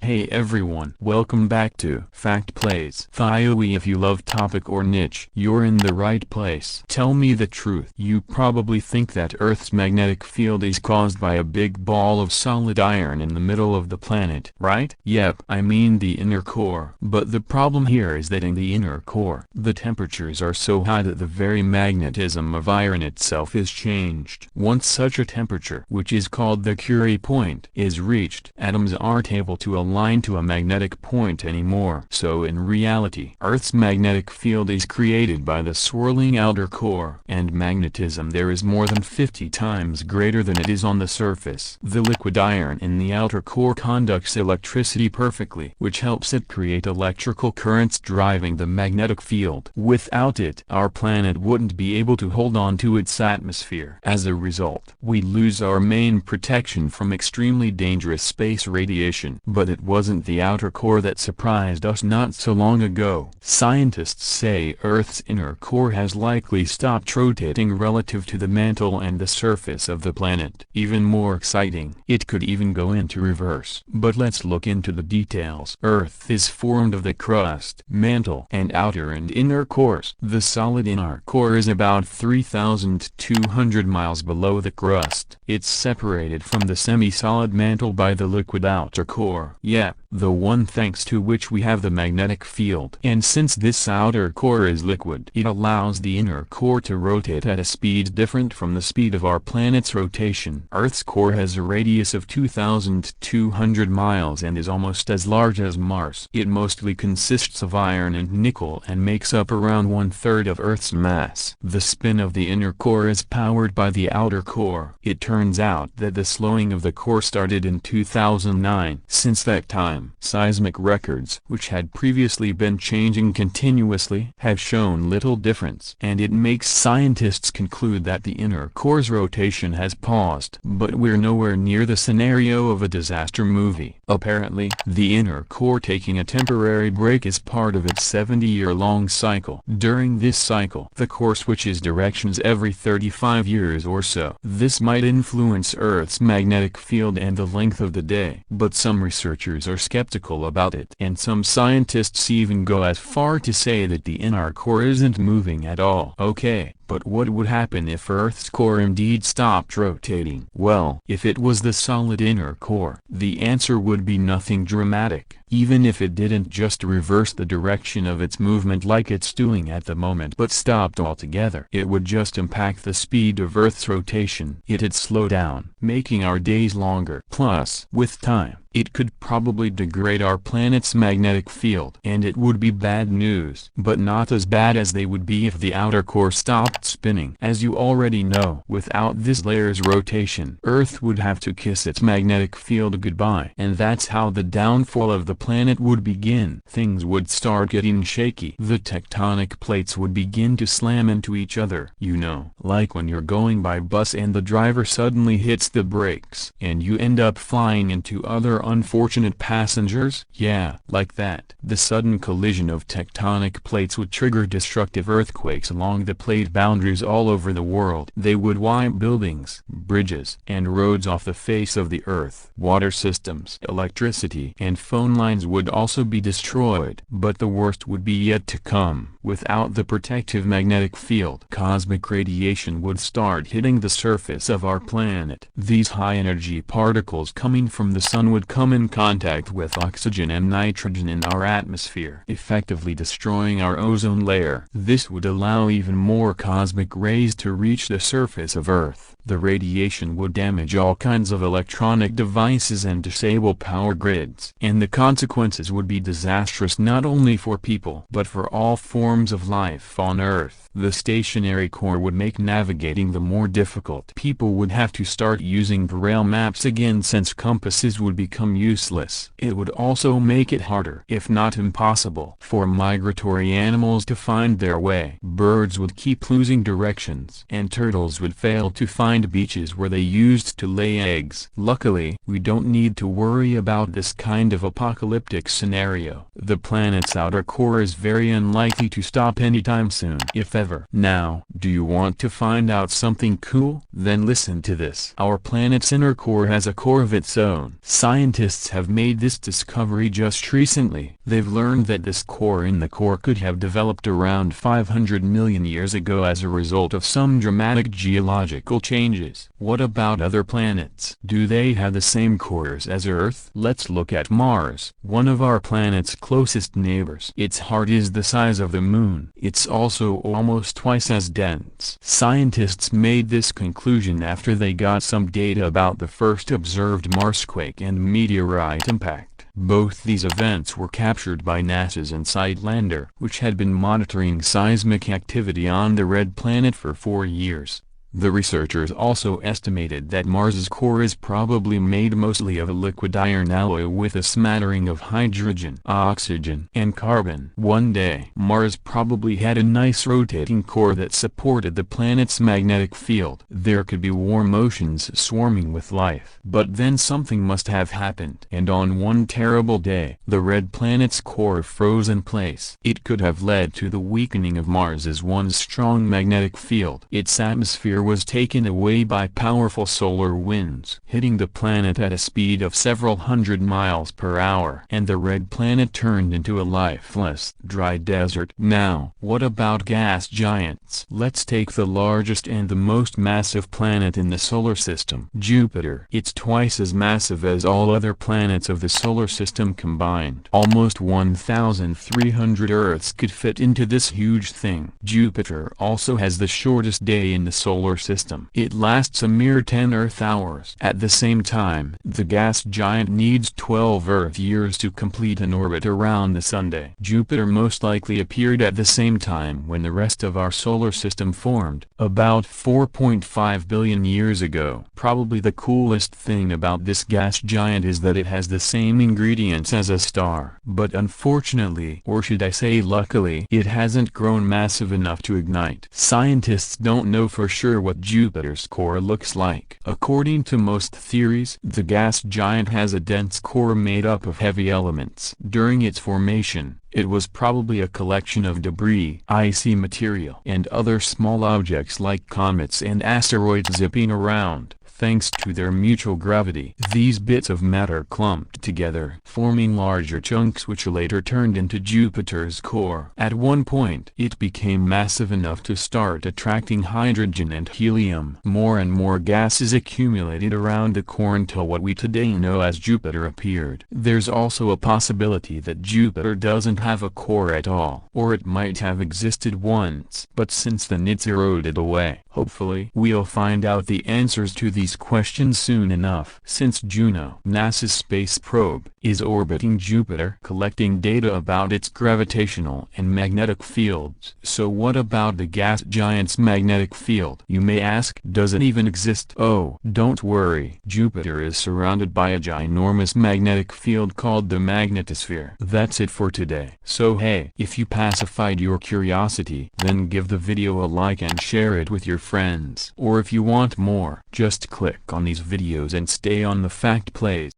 Hey everyone, welcome back to Fact Playz. If you love topic or niche, you're in the right place. Tell me the truth. You probably think that Earth's magnetic field is caused by a big ball of solid iron in the middle of the planet, right? Yep, I mean the inner core. But the problem here is that in the inner core, the temperatures are so high that the very magnetism of iron itself is changed. Once such a temperature, which is called the Curie point, is reached, atoms aren't able to align to a magnetic point anymore. So in reality, Earth's magnetic field is created by the swirling outer core, and magnetism there is more than 50 times greater than it is on the surface. The liquid iron in the outer core conducts electricity perfectly, which helps it create electrical currents driving the magnetic field. Without it, our planet wouldn't be able to hold on to its atmosphere. As a result, we lose our main protection from extremely dangerous space radiation. But it wasn't the outer core that surprised us not so long ago. Scientists say Earth's inner core has likely stopped rotating relative to the mantle and the surface of the planet. Even more exciting, it could even go into reverse. But let's look into the details. Earth is formed of the crust, mantle, and outer and inner cores. The solid inner core is about 3,200 miles below the crust. It's separated from the semi-solid mantle by the liquid outer core. Yeah, the one thanks to which we have the magnetic field. And since this outer core is liquid, it allows the inner core to rotate at a speed different from the speed of our planet's rotation. Earth's core has a radius of 2,200 miles and is almost as large as Mars. It mostly consists of iron and nickel and makes up around 1/3 of Earth's mass. The spin of the inner core is powered by the outer core. It turns out that the slowing of the core started in 2009. Since that time, seismic records, which had previously been changing continuously, have shown little difference. And it makes scientists conclude that the inner core's rotation has paused. But we're nowhere near the scenario of a disaster movie. Apparently, the inner core taking a temporary break is part of its 70-year-long cycle. During this cycle, the core switches directions every 35 years or so. This might influence Earth's magnetic field and the length of the day. But some researchers are skeptical about it. And some scientists even go as far to say that the inner core isn't moving at all. Okay. But what would happen if Earth's core indeed stopped rotating? Well, if it was the solid inner core, the answer would be nothing dramatic. Even if it didn't just reverse the direction of its movement like it's doing at the moment but stopped altogether, it would just impact the speed of Earth's rotation. It'd slow down, making our days longer. Plus, with time, it could probably degrade our planet's magnetic field. And it would be bad news. But not as bad as they would be if the outer core stopped spinning. As you already know, without this layer's rotation, Earth would have to kiss its magnetic field goodbye. And that's how the downfall of the planet would begin. Things would start getting shaky. The tectonic plates would begin to slam into each other. You know, like when you're going by bus and the driver suddenly hits the brakes, and you end up flying into other unfortunate passengers? Yeah, like that. The sudden collision of tectonic plates would trigger destructive earthquakes along the plate boundaries all over the world. They would wipe buildings, bridges, and roads off the face of the earth. Water systems, electricity, and phone lines would also be destroyed. But the worst would be yet to come. Without the protective magnetic field, cosmic radiation would start hitting the surface of our planet. These high-energy particles coming from the sun would come in contact with oxygen and nitrogen in our atmosphere, effectively destroying our ozone layer. This would allow even more cosmic rays to reach the surface of Earth. The radiation would damage all kinds of electronic devices and disable power grids. And the consequences would be disastrous not only for people, but for all forms of life on Earth. The stationary core would make navigating the more difficult. People would have to start using braille maps again since compasses would become useless. It would also make it harder, if not impossible, for migratory animals to find their way. Birds would keep losing losing directions, and turtles would fail to find beaches where they used to lay eggs. Luckily, we don't need to worry about this kind of apocalyptic scenario. The planet's outer core is very unlikely to stop anytime soon, if ever. Now, do you want to find out something cool? Then listen to this. Our planet's inner core has a core of its own. Scientists have made this discovery just recently. They've learned that this core in the core could have developed around 500 million years ago as a result of some dramatic geological changes. What about other planets? Do they have the same cores as Earth? Let's look at Mars, one of our planet's closest neighbors. Its heart is the size of the moon. It's also almost twice as dense. Scientists made this conclusion after they got some data about the first observed Marsquake and meteorite impact. Both these events were captured by NASA's InSight lander, which had been monitoring seismic activity on the red planet for 4 years. The researchers also estimated that Mars's core is probably made mostly of a liquid iron alloy with a smattering of hydrogen, oxygen, and carbon. One day, Mars probably had a nice rotating core that supported the planet's magnetic field. There could be warm oceans swarming with life. But then something must have happened. And on one terrible day, the red planet's core froze in place. It could have led to the weakening of Mars's once strong magnetic field. Its atmosphere was taken away by powerful solar winds, hitting the planet at a speed of several hundred miles per hour, and the red planet turned into a lifeless, dry desert. Now, what about gas giants? Let's take the largest and the most massive planet in the solar system, Jupiter. It's twice as massive as all other planets of the solar system combined. Almost 1,300 Earths could fit into this huge thing. Jupiter also has the shortest day in the solar system. It lasts a mere 10 Earth hours. At the same time, the gas giant needs 12 Earth years to complete an orbit around the Sun. Jupiter most likely appeared at the same time when the rest of our solar system formed, about 4.5 billion years ago. Probably the coolest thing about this gas giant is that it has the same ingredients as a star. But unfortunately, or should I say luckily, it hasn't grown massive enough to ignite. Scientists don't know for sure what Jupiter's core looks like. According to most theories, the gas giant has a dense core made up of heavy elements. During its formation, it was probably a collection of debris, icy material, and other small objects like comets and asteroids zipping around. Thanks to their mutual gravity, these bits of matter clumped together, forming larger chunks which later turned into Jupiter's core. At one point, it became massive enough to start attracting hydrogen and helium. More and more gases accumulated around the core until what we today know as Jupiter appeared. There's also a possibility that Jupiter doesn't have a core at all, or it might have existed once, but since then it's eroded away. Hopefully, we'll find out the answers to these questions soon enough. Since Juno, NASA's space probe, is orbiting Jupiter, collecting data about its gravitational and magnetic fields. So what about the gas giant's magnetic field? You may ask, does it even exist? Oh, don't worry. Jupiter is surrounded by a ginormous magnetic field called the magnetosphere. That's it for today. So hey, if you pacified your curiosity, then give the video a like and share it with your friends. Or if you want more, just click on these videos and stay on the Fact Playz.